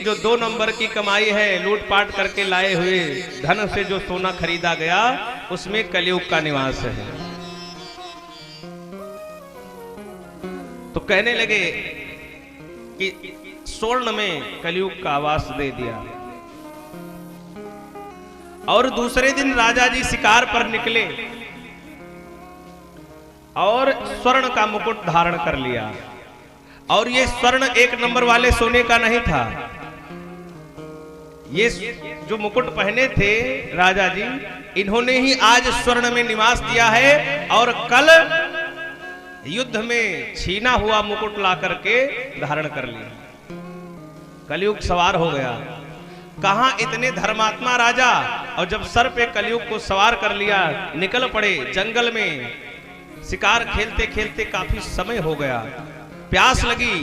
जो 2 नंबर की कमाई है, लूटपाट करके लाए हुए धन से जो सोना खरीदा गया, उसमें कलयुग का निवास है। तो कहने लगे कि स्वर्ण में कलयुग का आवास दे दिया। और दूसरे दिन राजा जी शिकार पर निकले और स्वर्ण का मुकुट धारण कर लिया। और ये स्वर्ण 1 नंबर वाले सोने का नहीं था। ये जो मुकुट पहने थे राजा जी, इन्होंने ही आज स्वर्ण में निवास दिया है और कल युद्ध में छीना हुआ मुकुट ला करके धारण कर लिया। कलयुग सवार हो गया। कहां इतने धर्मात्मा राजा, और जब सर पे कलयुग को सवार कर लिया, निकल पड़े जंगल में। शिकार खेलते खेलते काफी समय हो गया, प्यास लगी।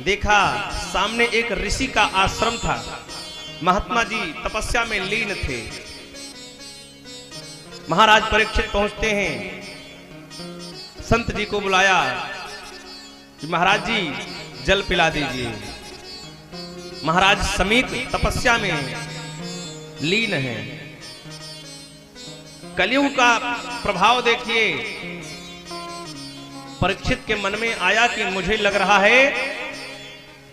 देखा सामने एक ऋषि का आश्रम था। महात्मा जी तपस्या में लीन थे। महाराज परीक्षित पहुंचते हैं, संत जी को बुलाया कि महाराज जी जल पिला दीजिए। महाराज समीक तपस्या में लीन है। कलयुग का प्रभाव देखिए। परीक्षित के मन में आया कि मुझे लग रहा है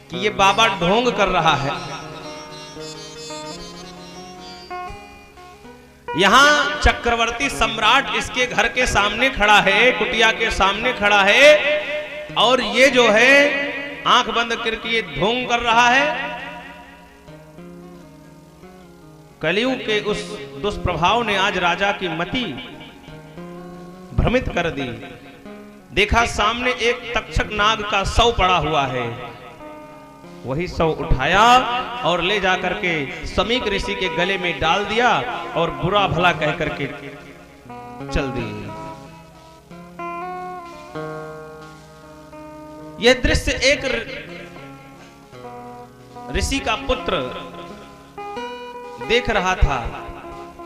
कि ये बाबा ढोंग कर रहा है। यहां चक्रवर्ती सम्राट इसके घर के सामने खड़ा है, कुटिया के सामने खड़ा है, और ये जो है आंख बंद करके ये ढोंग कर रहा है। कलयुग के उस दुष्प्रभाव ने आज राजा की मति भ्रमित कर दी। देखा सामने एक तक्षक नाग का शव पड़ा हुआ है। वही शव उठाया और ले जाकर के समीक ऋषि के गले में डाल दिया और बुरा भला कह करके चल दी। यह दृश्य एक ऋषि का पुत्र देख रहा था,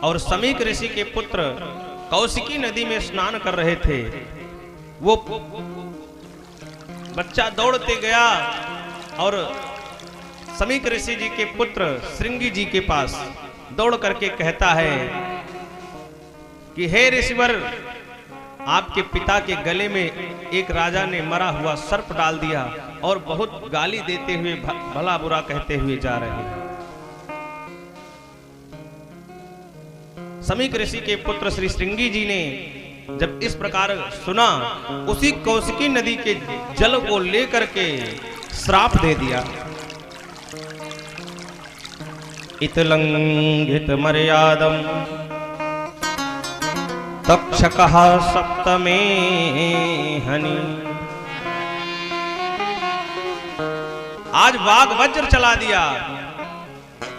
और समीक ऋषि के पुत्र कौशिकी नदी में स्नान कर रहे थे। वो बच्चा दौड़ते गया और समीक ऋषि जी के पुत्र श्रृंगी जी के पास दौड़ करके कहता है कि हे ऋषिवर, आपके पिता के गले में एक राजा ने मरा हुआ सर्प डाल दिया और बहुत गाली देते हुए, भला बुरा कहते हुए जा रहे हैं। समीक ऋषि के पुत्र श्री श्रृंगी जी ने जब इस प्रकार सुना, उसी कौशिकी नदी के जल को लेकर के श्राप दे दिया। इतलंघित मर्यादम तक्षकः सप्तमे हनि। आज वाग वज्र चला दिया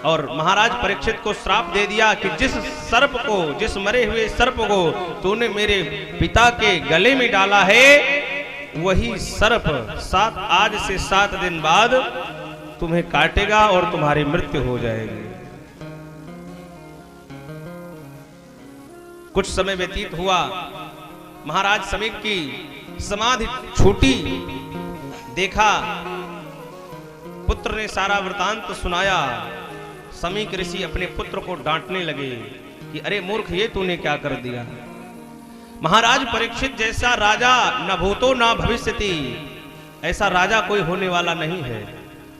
और महाराज परीक्षित को श्राप दे दिया कि जिस सर्प को, जिस मरे हुए सर्प को तूने मेरे पिता के गले में डाला है, वही सर्प आज से 7 दिन बाद तुम्हें काटेगा और तुम्हारी मृत्यु हो जाएगी। कुछ समय व्यतीत हुआ, महाराज समीक की समाधि छूटी। देखा पुत्र ने सारा वृतांत सुनाया। समीक ऋषि अपने पुत्र को डांटने लगे कि अरे मूर्ख, ये तूने क्या कर दिया। महाराज परीक्षित जैसा राजा न भूतो न भविष्यति, ऐसा राजा कोई होने वाला नहीं है,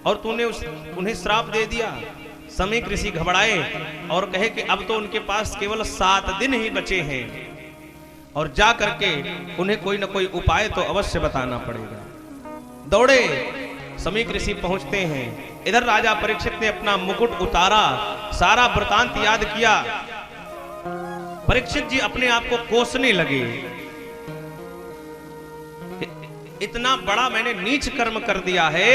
और तूने उन्हें श्राप दे दिया। समीक ऋषि घबराए और कहे कि अब तो उनके पास केवल 7 दिन ही बचे हैं, और जा करके उन्हें कोई न कोई उपाय तो अवश्य बताना पड़ेगा। दौड़े समीक ऋषि पहुंचते हैं। इधर राजा परीक्षित ने अपना मुकुट उतारा, सारा वृतांत याद किया। परीक्षित जी अपने आप को कोसने लगे, इतना बड़ा मैंने नीच कर्म कर दिया है,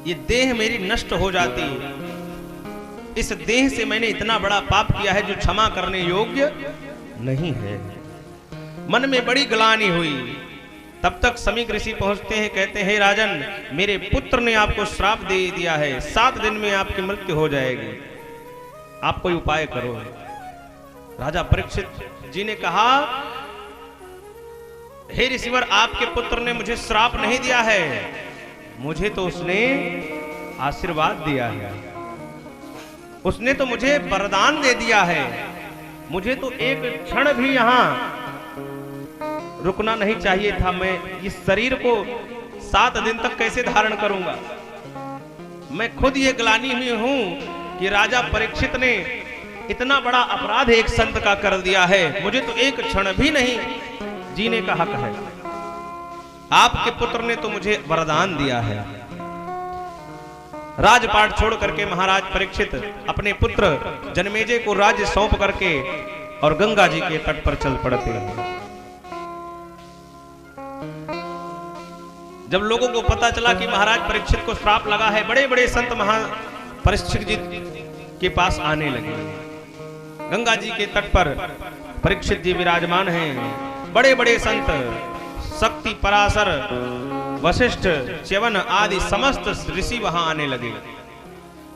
ये देह मेरी नष्ट हो जाती, इस देह से मैंने इतना बड़ा पाप किया है जो क्षमा करने योग्य नहीं है। मन में बड़ी ग्लानि हुई। तब तक समीक ऋषि पहुंचते हैं, कहते हैं राजन, मेरे पुत्र ने आपको श्राप दे दिया है, 7 दिन में आपकी मृत्यु हो जाएगी, आप कोई उपाय करो। राजा परीक्षित जी ने कहा, हे ऋषिवर, आपके पुत्र ने मुझे श्राप नहीं दिया है, मुझे तो उसने आशीर्वाद दिया है, उसने तो मुझे वरदान दे दिया है, मुझे तो एक क्षण भी यहां रुकना नहीं चाहिए था। मैं इस शरीर को 7 दिन तक कैसे धारण करूंगा? मैं खुद ये ग्लानि हुई हूं कि राजा परीक्षित ने इतना बड़ा अपराध एक संत का कर दिया है, मुझे तो एक क्षण भी नहीं जीने का हक है। आपके पुत्र ने तो मुझे वरदान दिया है। राजपाट छोड़ करके महाराज परीक्षित अपने पुत्र जन्मेजय को राज्य सौंप करके और गंगा जी के तट पर चल पड़ते हैं। जब लोगों को पता चला कि महाराज परीक्षित को श्राप लगा है, बड़े बड़े संत परीक्षित जी के पास आने लगे। गंगा जी के तट पर परीक्षित जी विराजमान हैं। बड़े बड़े संत शक्ति, पराशर, वशिष्ठ, च्यवन आदि समस्त ऋषि वहां आने लगे।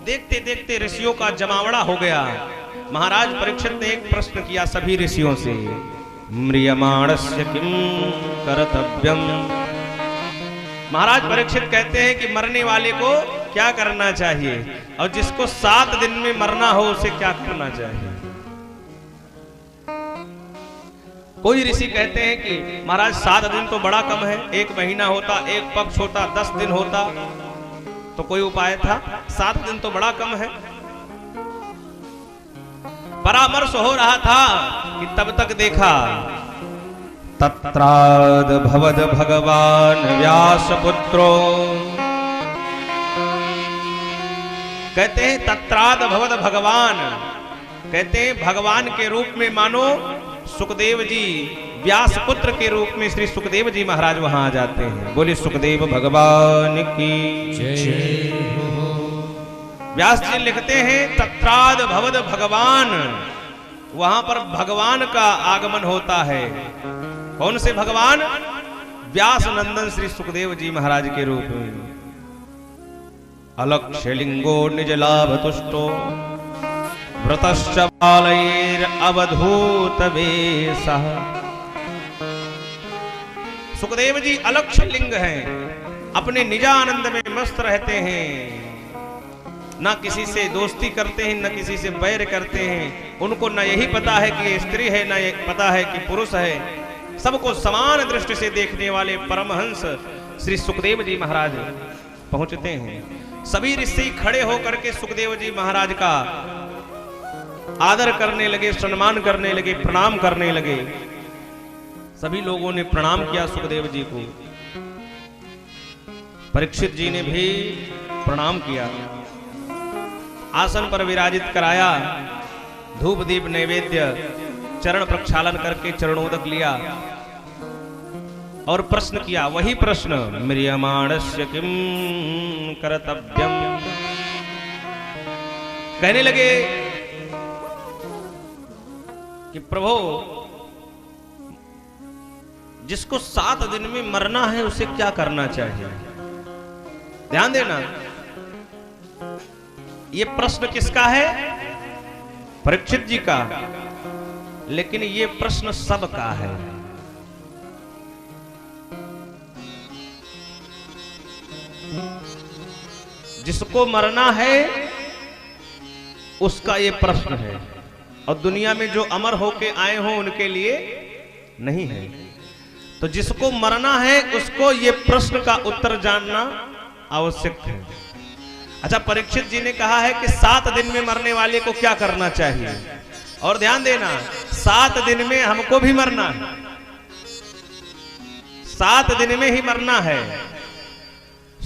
देखते देखते ऋषियों का जमावड़ा हो गया। महाराज परीक्षित ने एक प्रश्न किया सभी ऋषियों से, म्रियमाणस्य किम कर्तव्यम। महाराज परीक्षित कहते हैं कि मरने वाले को क्या करना चाहिए और जिसको 7 दिन में मरना हो उसे क्या करना चाहिए। कोई ऋषि कहते हैं कि महाराज 7 दिन तो बड़ा कम है, 1 महीना होता, 1 पक्ष होता, 10 दिन होता तो कोई उपाय था। 7 दिन तो बड़ा कम है। परामर्श हो रहा था कि तब तक देखा तत्राद भवद भगवान व्यास पुत्रो। कहते हैं तत्राद भवद भगवान, कहते हैं भगवान के रूप में मानो सुखदेव जी, व्यास पुत्र के रूप में श्री सुखदेव जी महाराज वहां आ जाते हैं। बोले सुखदेव भगवान की जय। व्यास जी लिखते हैं तत्राद भवद भगवान, वहां पर भगवान का आगमन होता है। कौन से भगवान? व्यास नंदन श्री सुखदेव जी महाराज के रूप में। अलक्ष्य लिंगो निज लाभ तुष्टो व्रतश्च बालैर अवधूत वेशः। सुखदेव जी अलक्ष्य लिंग हैं, अपने निजानंद में मस्त रहते हैं, ना किसी से दोस्ती करते हैं, ना किसी से बैर करते हैं। उनको ना यही पता है कि ये स्त्री है, ना ये पता है कि पुरुष है। सबको समान दृष्टि से देखने वाले परमहंस श्री सुखदेव जी महाराज पहुंचते हैं। सभी ऋषि खड़े होकर के सुखदेव जी महाराज का आदर करने लगे, सम्मान करने लगे, प्रणाम करने लगे। सभी लोगों ने प्रणाम किया सुखदेव जी को। परीक्षित जी ने भी प्रणाम किया, आसन पर विराजित कराया, धूप दीप नैवेद्य, चरण प्रक्षालन करके चरणोदक लिया और प्रश्न किया। वही प्रश्न, म्रियमाणस्य किम कर्तव्यम। कहने लगे कि प्रभु, जिसको 7 दिन में मरना है उसे क्या करना चाहिए? ध्यान देना, ये प्रश्न किसका है? परीक्षित जी का, लेकिन ये प्रश्न सबका है। जिसको मरना है उसका ये प्रश्न है, और दुनिया में जो अमर होके आए हो उनके लिए नहीं है। तो जिसको मरना है उसको ये प्रश्न का उत्तर जानना आवश्यक है। अच्छा, परीक्षित जी ने कहा है कि 7 दिन में मरने वाले को क्या करना चाहिए। और ध्यान देना, 7 दिन में हमको भी मरना है, 7 दिन में ही मरना है।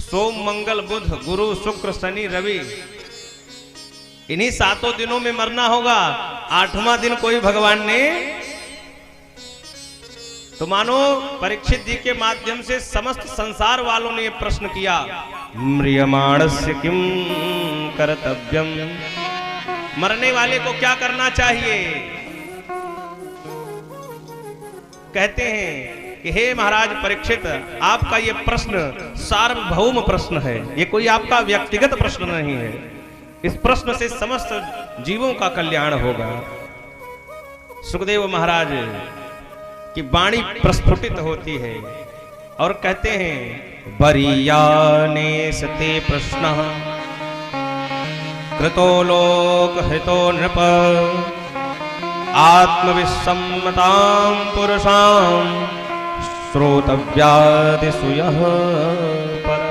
सोम मंगल बुध गुरु शुक्र शनि रवि, इन्हीं 7 दिनों में मरना होगा। 8वां दिन कोई भगवान ने, तो मानो परीक्षित जी के माध्यम से समस्त संसार वालों ने यह प्रश्न किया, म्रियमाणस्य किम कर्तव्यम। मरने वाले को क्या करना चाहिए? कहते हैं कि हे महाराज परीक्षित, आपका ये प्रश्न सार्वभौम प्रश्न है, ये कोई आपका व्यक्तिगत प्रश्न नहीं है। इस प्रश्न से समस्त जीवों का कल्याण होगा। सुखदेव महाराज की वाणी प्रस्फुटित होती है और कहते हैं वरीयाने सते प्रश्नः कृतो लोकहितो नृप आत्मविसम्मतां पुरुषां श्रोतव्यादिषु यः परः।